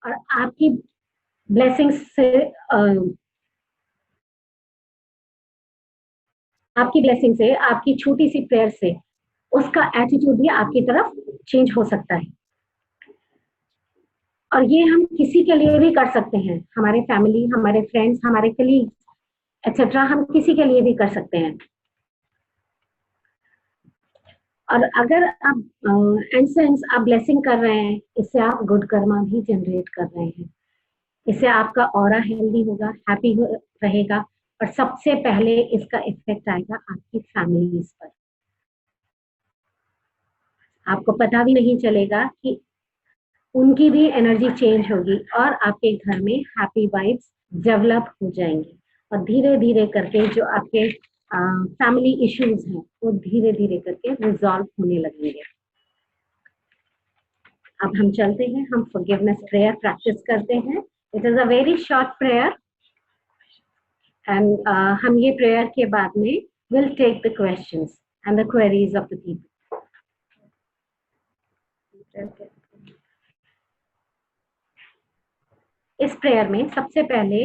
और आपकी ब्लेसिंग्स से आपकी छोटी सी प्रेयर से उसका एटीट्यूड भी आपकी तरफ चेंज हो सकता है। और ये हम किसी के लिए भी कर सकते हैं, हमारे फैमिली, हमारे फ्रेंड्स, हमारे कलीग्स एक्सेट्रा, हम किसी के लिए भी कर सकते हैं। और अगर आप एंड सेंस आप ब्लेसिंग कर रहे हैं, इससे आप गुड कर्मा भी जनरेट कर रहे हैं। इससे आपका ऑरा हेल्दी होगा, हैप्पी रहेगा, और सबसे पहले इसका इफेक्ट आएगा आपकी फैमिलीज पर। आपको पता भी नहीं चलेगा कि उनकी भी एनर्जी चेंज होगी और आपके घर में हैप्पी वाइब्स डेवलप हो जाएंगी। और धीरे धीरे करके जो आपके फैमिली इश्यूज हैं वो धीरे धीरे करके रिजॉल्व होने लगेंगे। अब हम चलते हैं, हम फॉरगिवनेस प्रेयर प्रैक्टिस करते हैं। It is a very short prayer and हम ये प्रेयर के बाद में will take the questions and the queries of the people. इस प्रेयर में सबसे पहले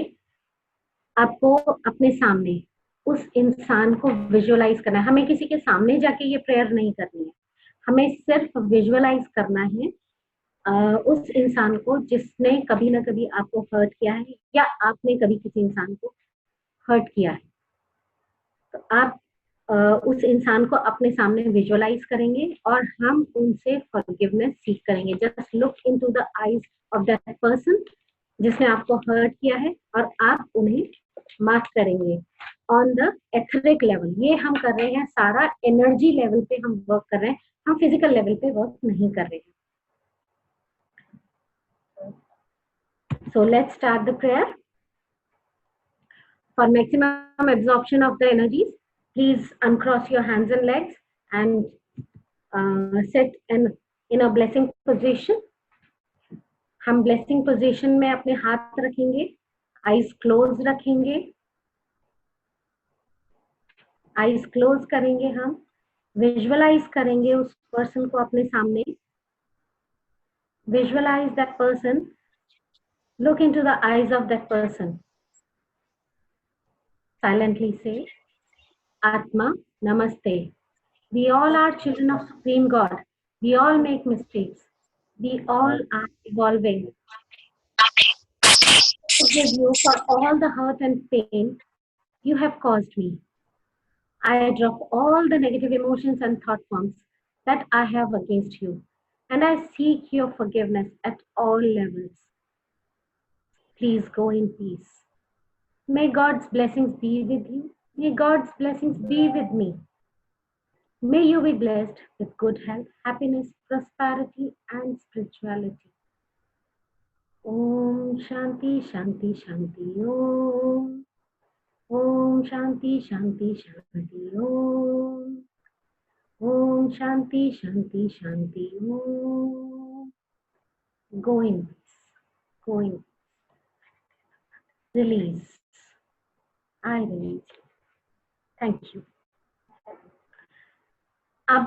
आपको अपने सामने उस इंसान को विजुअलाइज करना है। हमें किसी के सामने जाके ये प्रेयर नहीं करनी है, हमें सिर्फ विजुअलाइज करना है उस इंसान को जिसने कभी ना कभी आपको हर्ट किया है या आपने कभी किसी इंसान को हर्ट किया है। तो आप उस इंसान को अपने सामने विजुअलाइज करेंगे और हम उनसे फॉरगिवनेस सीख करेंगे। Just look into the eyes of that person जिसने आपको हर्ट किया है और आप उन्हें माफ करेंगे ऑन द एथरिक लेवल। ये हम कर रहे हैं सारा एनर्जी लेवल पे हम वर्क कर रहे हैं, हम फिजिकल लेवल पे वर्क नहीं कर रहे हैं। So let's start the prayer. For maximum absorption of the energies, please uncross your hands and legs and sit in a blessing position. हम blessing position में अपने हाथ रखेंगे, eyes close रखेंगे, eyes close करेंगे, हम visualize करेंगे उस person को अपने सामने। Visualize that person. Look into the eyes of that person. Silently say, Atma, Namaste. We all are children of Supreme God. We all make mistakes. We all are evolving. Forgive you for all the hurt and pain you have caused me. I drop all the negative emotions and thought forms that I have against you, and I seek your forgiveness at all levels. Please go in peace. May God's blessings be with you. May God's blessings be with me. May you be blessed with good health, happiness, prosperity, and spirituality. Om Shanti Shanti Shanti Om. Om Shanti Shanti Shanti Om. Om Shanti Shanti Shanti Om. Go in peace. Go in peace. Release. I release. Thank you. अब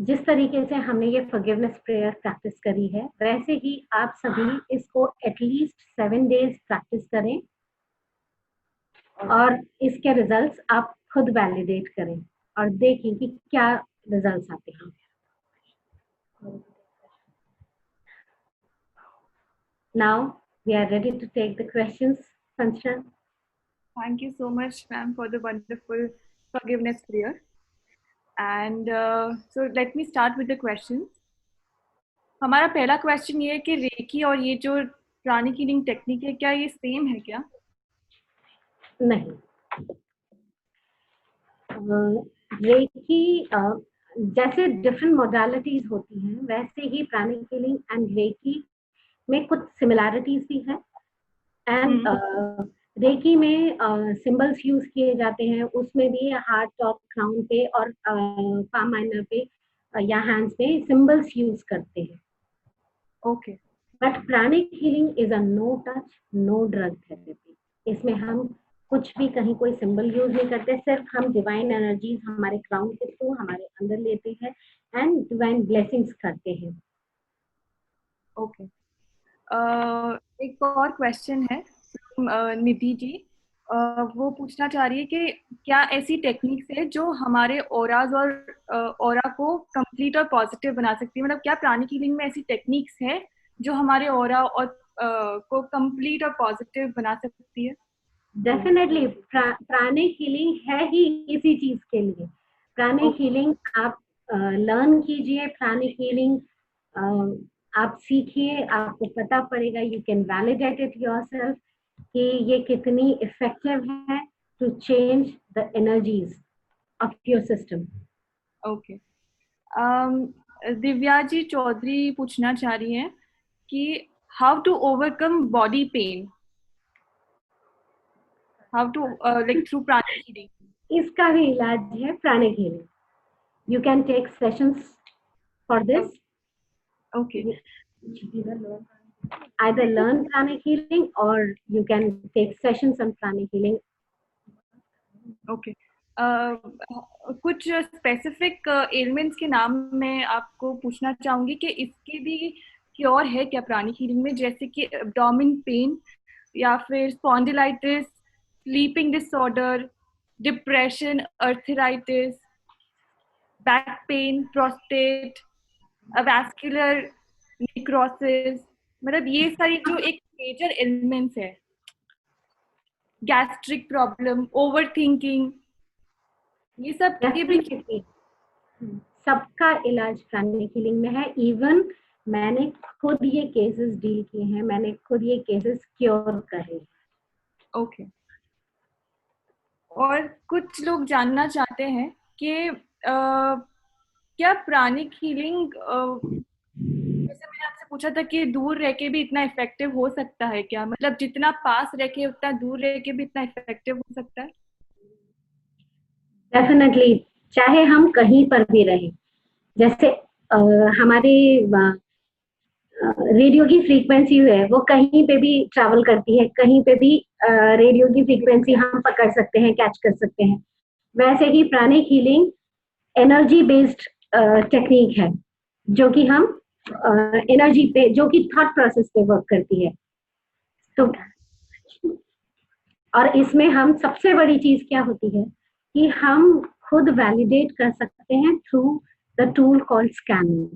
जिस तरीके से हमने ये forgiveness prayer practice करी है, वैसे ही आप सभी इसको एटलीस्ट 7 डेज प्रैक्टिस करें और इसके रिजल्ट्स आप खुद वैलिडेट करें और देखें कि क्या रिजल्ट्स आते हैं। Now we are ready to take the questions. Sanchana. Thank you so much, ma'am, for the wonderful forgiveness prayer. And so let me start with the questions. हमारा पहला क्वेश्चन ये है कि रेकी और ये जो प्राणिक हीलिंग टेक्निक है, क्या ये सेम है क्या? नहीं, रेकी जैसे डिफरेंट मोडालिटीज होती हैं, वैसे ही प्राणिक हीलिंग एंड रेकी में कुछ सिमिलैरिटीज भी है। एंड रेकी में सिंबल्स यूज किए जाते हैं, उसमें भी हार्ट, टॉप, क्राउन पे और पाम माइनर पे या हैंड्स पे सिंबल्स यूज करते हैं। Okay. But pranic healing is a no touch, no drug therapy. इसमें हम कुछ भी कहीं कोई सिंबल यूज नहीं करते, सिर्फ हम डिवाइन एनर्जीज हमारे क्राउन के थ्रू हमारे अंदर लेते हैं एंड डिवाइन ब्लेसिंग्स करते हैं। ओके। एक और क्वेश्चन है निधि जी। वो पूछना चाह रही है कि क्या ऐसी टेक्निक्स है जो हमारे ओराज और ओरा को कंप्लीट और पॉजिटिव बना सकती है, मतलब क्या प्राणिक हीलिंग में ऐसी टेक्निक्स है जो हमारे ओरा और को कंप्लीट और पॉजिटिव बना सकती है? डेफिनेटली प्राणिक हीलिंग है ही इसी चीज के लिए। प्राणिक हीलिंग आप लर्न कीजिए, प्राणिक हीलिंग आप सीखिए, आपको पता पड़ेगा, you can validate it yourself कि ये कितनी इफेक्टिव है to change the energies of your system. Okay. Divya ji Chaudhary पूछना चाह रही हैं कि how to overcome body pain, how to like through pranic healing. इसका भी इलाज है pranic healing. You can take sessions for this. Okay. Either learn pranic healing or you can take sessions on pranic healing. Okay. कुछ specific elements के नाम मैं आपको पूछना चाहूंगी कि इसके भी क्योर है क्या प्राणिक हीलिंग में, जैसे कि एब्डोमेन पेन या फिर spondylitis, sleeping disorder, depression, arthritis, back pain, prostate, vascular necrosis, मतलब ये सारी जो एक मेजर एलिमेंट्स है, गैस्ट्रिक प्रॉब्लम, ओवर थिंकिंग, ये सब के भी। सबका इलाज प्राणिक हीलिंग में है। इवन मैंने खुद ये केसेस डील किए हैं, मैंने खुद ये केसेस क्योर करे। ओके। और कुछ लोग जानना चाहते हैं कि क्या प्राणिक हीलिंग, जैसे मैंने आपसे पूछा था कि दूर रह के भी इतना इफेक्टिव हो सकता है क्या, मतलब जितना पास रह के उतना दूर रह के भी इतना इफेक्टिव हो सकता है? डेफिनेटली, चाहे हम कहीं पर भी रहें। जैसे हमारे रेडियो की फ्रीक्वेंसी है वो कहीं पे भी ट्रैवल करती है, कहीं पे भी रेडियो की फ्रीक्वेंसी हम पकड़ सकते हैं, कैच कर सकते हैं। वैसे ही pranic healing energy based technique है, जो कि हम एनर्जी पे, जो कि थॉट प्रोसेस पे वर्क करती है। तो और इसमें हम सबसे बड़ी चीज क्या होती है कि हम खुद वैलिडेट कर सकते हैं through the tool called scanning.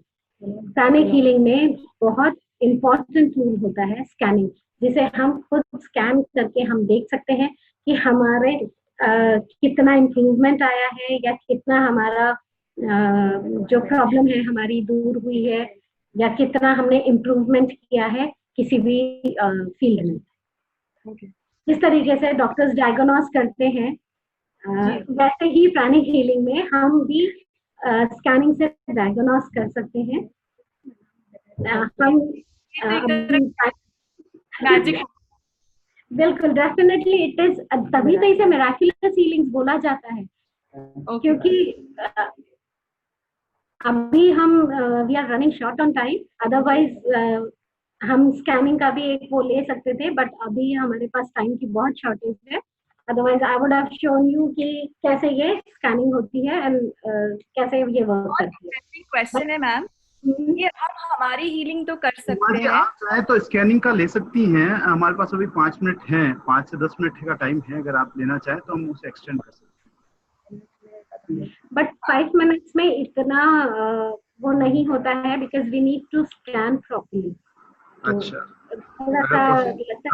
Pranic healing में बहुत इंपॉर्टेंट टूल होता है स्कैनिंग, जिसे हम खुद स्कैन करके हम देख सकते हैं कि हमारे कितना इम्प्रूवमेंट आया है, या कितना हमारा जो प्रॉब्लम है हमारी दूर हुई है, या कितना हमने इम्प्रूवमेंट किया है किसी भी फील्ड में। जिस तरीके से डॉक्टर्स डायग्नोस करते हैं, वैसे ही प्राणिक हीलिंग में हम भी स्कैनिंग से डायग्नोस कर सकते हैं। हम मैजिक बिल्कुल, डेफिनेटली इट इज, तभी तो इसे मिराकुलस हीलिंग्स बोला जाता है। क्योंकि अभी हम we are running short on time, otherwise हम स्कैनिंग का भी एक वो ले सकते थे, बट अभी हमारे पास टाइम की बहुत शॉर्टेज है। Otherwise I would have shown you कि कैसे ये स्कैनिंग होती है एंड कैसे ये वर्क करती है। क्वेश्चन है मैम, ये हम हमारी हीलिंग तो कर सकते हैं। आप चाहे तो स्कैनिंग का ले सकती हैं, हमारे पास अभी 5 मिनट है, 5 से 10 मिनट का टाइम है, अगर आप लेना चाहें तो हम उसे एक्सटेंड कर सकते हैं। बट 5 मिनट्स में इतना वो नहीं होता है, because we need to scan properly. अच्छा,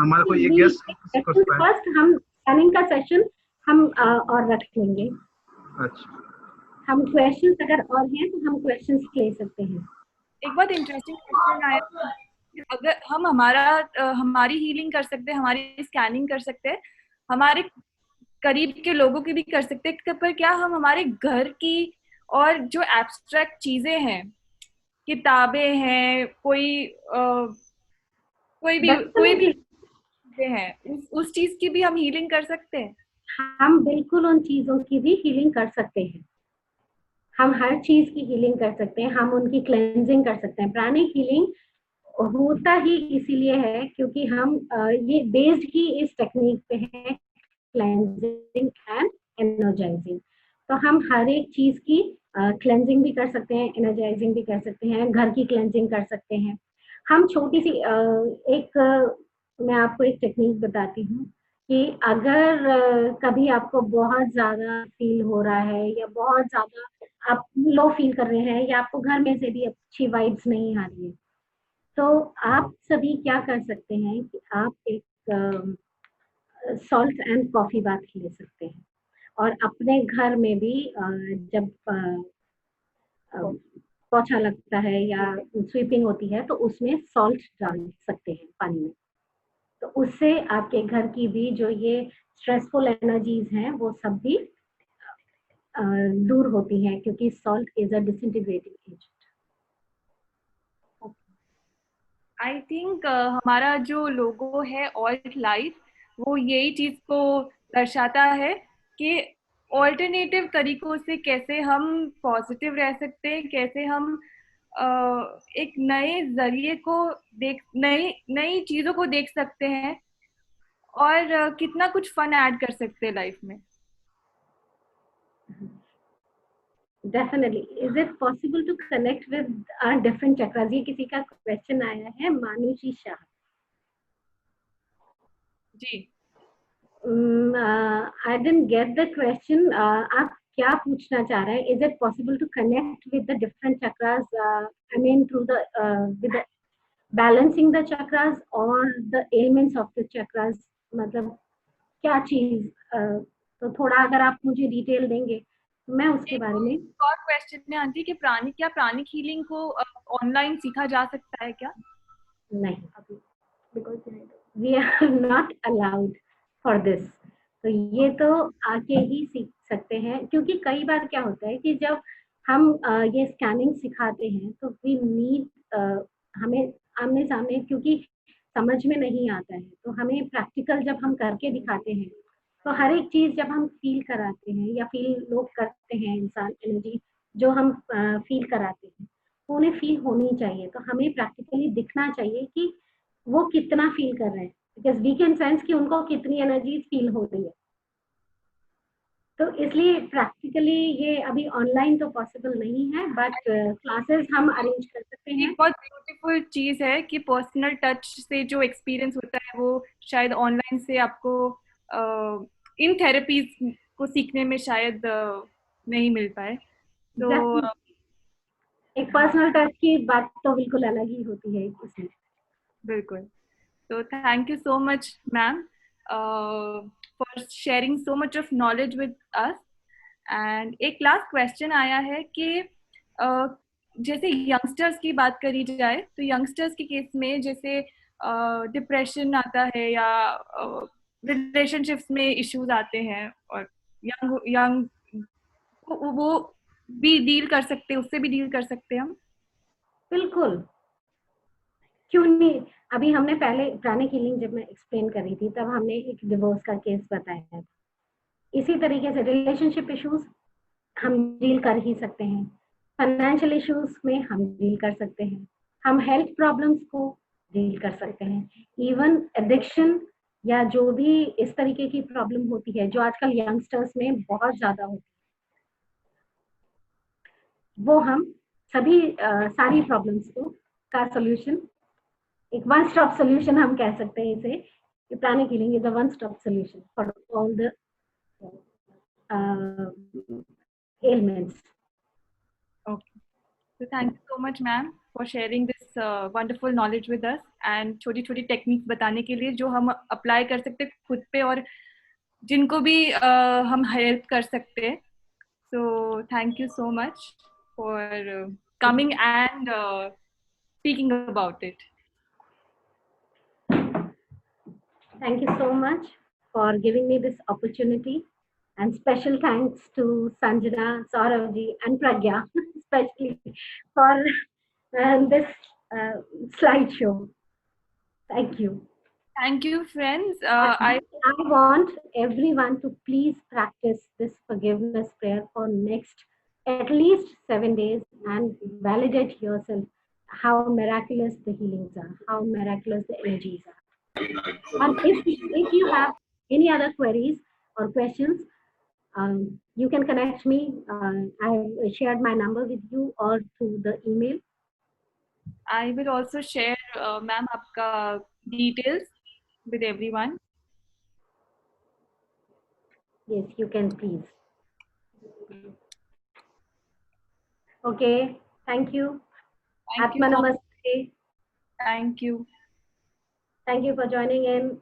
हमारे को ये गेस्ट फर्स्ट हम स्कैनिंग का सेशन हम और रख लेंगे। अच्छा, हम क्वेश्चंस अगर और हैं तो हम क्वेश्चंस ले सकते हैं। एक बहुत इंटरेस्टिंग क्वेश्चन आया, अगर हम हमारी हीलिंग कर सकते हैं, हमारी स्कैनिंग कर सकते हैं, हमारे करीब के लोगों की भी कर सकते हैं, पर क्या हम हमारे घर की और जो एब्स्ट्रैक्ट चीजें हैं, किताबें हैं, कोई भी हैं, उस चीज की भी हम हीलिंग कर सकते हैं? हम बिल्कुल उन चीजों की भी हीलिंग कर सकते हैं। हम हर चीज की हीलिंग कर सकते हैं, हम उनकी क्लेंजिंग कर सकते हैं। प्राणिक हीलिंग होता ही इसीलिए है क्योंकि हम ये बेस्ड ही इस टेक्निक पे है, क्लेंजिंग एंड एनर्जाइजिंग। तो हम हर एक चीज की क्लेंजिंग भी कर सकते हैं, एनर्जाइजिंग भी कर सकते हैं, घर की क्लेंजिंग कर सकते हैं, हम छोटी सी मैं आपको एक टेक्निक बताती हूँ कि अगर कभी आपको बहुत ज्यादा फील हो रहा है या बहुत ज्यादा आप लो फील कर रहे हैं या आपको घर में से भी अच्छी वाइब्स नहीं आ रही है, तो आप सभी क्या कर सकते हैं कि आप एक सॉल्ट एंड कॉफी बात ले सकते हैं। और अपने घर में भी जब पोछा लगता है या स्वीपिंग होती है तो उसमें सॉल्ट डाल सकते हैं पानी में। तो उससे आपके घर की भी जो ये स्ट्रेसफुल एनर्जीज हैं वो सब भी दूर होती हैं, क्योंकि salt is a disintegrating agent. I think हमारा जो लोगो है ऑल्ट लाइफ, वो यही चीज को दर्शाता है कि ऑल्टरनेटिव तरीकों से कैसे हम पॉजिटिव रह सकते हैं, कैसे हम एक नए जरिए को देख नई नई चीजों को देख सकते हैं और कितना कुछ फन ऐड कर सकते हैं लाइफ में। Definitely. Is it possible to connect with our different chakras? ये किसी का क्वेश्चन आया है, मानुषी शाह। जी, I didn't get the question. आप क्या पूछना चाह रहे हैं? Is it possible to connect with the different chakras, I mean through the with balancing the chakras और the elements of the chakras? मतलब क्या चीज? तो थोड़ा अगर आप मुझे डिटेल देंगे तो मैं उसके बारे में। एक और क्वेश्चन है आंटी कि प्राणिक हीलिंग को ऑनलाइन सीखा जा सकता है क्या? नहीं, अभी because we are not allowed for this. तो ये तो आके ही सीख सकते हैं, क्योंकि कई बार क्या होता है कि जब हम ये स्कैनिंग सिखाते हैं तो वी नीड हमें आमने सामने, क्योंकि समझ में नहीं आता है तो हमें प्रैक्टिकल जब हम करके दिखाते हैं तो हर एक चीज जब हम फील कराते हैं या फील लोग करते हैं, इंसान एनर्जी जो हम फील कराते हैं तो उन्हें फील होनी चाहिए। तो हमें प्रैक्टिकली दिखना चाहिए कि वो कितना फील कर रहे हैं, बिकॉज वी कैन सेंस कि उनको कितनी एनर्जी फील हो रही है। तो इसलिए प्रैक्टिकली ये अभी ऑनलाइन तो पॉसिबल नहीं है, बट क्लासेस हम अरेंज कर सकते हैं। एक बहुत ब्यूटीफुल चीज है कि पर्सनल टच से जो एक्सपीरियंस होता है वो शायद ऑनलाइन से आपको इन थेरेपीज को सीखने में शायद नहीं मिल पाए। तो एक पर्सनल टच की बात तो बिल्कुल अलग ही होती है इसमें। बिल्कुल। तो thank you so much ma'am for sharing so much of knowledge with us. And एक लास्ट क्वेश्चन आया है कि जैसे यंगस्टर्स की बात करी जाए तो यंगस्टर्स के केस में जैसे डिप्रेशन आता है या रिलेशनशिप्स में इश्यूज आते हैं और यंग यंग वो भी डील कर सकते हैं, उससे भी डील कर सकते हैं हम। बिल्कुल, क्यों नहीं। अभी हमने पहले प्राणिक हीलिंग जब मैं एक्सप्लेन कर रही थी तब हमने एक डिवोर्स का केस बताया था। इसी तरीके से रिलेशनशिप इश्यूज हम डील कर ही सकते हैं, फाइनेंशियल इश्यूज में हम डील कर सकते हैं, हम हेल्थ प्रॉब्लम्स को डील कर सकते हैं, इवन एडिक्शन या जो भी इस तरीके की प्रॉब्लम होती है जो आजकल यंगस्टर्स में बहुत ज्यादा होती है, वो हम सभी सारी प्रॉब्लम्स को का सोल्यूशन, एक वन स्टॉप सोल्यूशन हम कह सकते हैं इसे, कि pranic healing is a one stop solution for all the ailments. Okay. So thank you so much ma'am for sharing this wonderful knowledge with us and छोटी छोटी टेक्निक्स बताने के लिए जो हम अप्लाई कर सकते हैं खुद पे और जिनको भी हम हेल्प कर सकते हैं। So thank you so much for coming and speaking about it. Thank you so much for giving me this opportunity, and special thanks to Sanjana, Sauravji and Pragya especially for this slideshow. Thank you. Thank you friends. I want everyone to please practice this forgiveness prayer for next at least 7 days and validate yourself how miraculous the healings are, how miraculous the energies are. And if you have any other queries or questions, you can connect me. I have shared my number with you or through the email. I will also share, ma'am, आपका details with everyone. Yes, you can please. Okay, thank you. Thank you Atma so much. Namaste. Thank you. Thank you for joining in.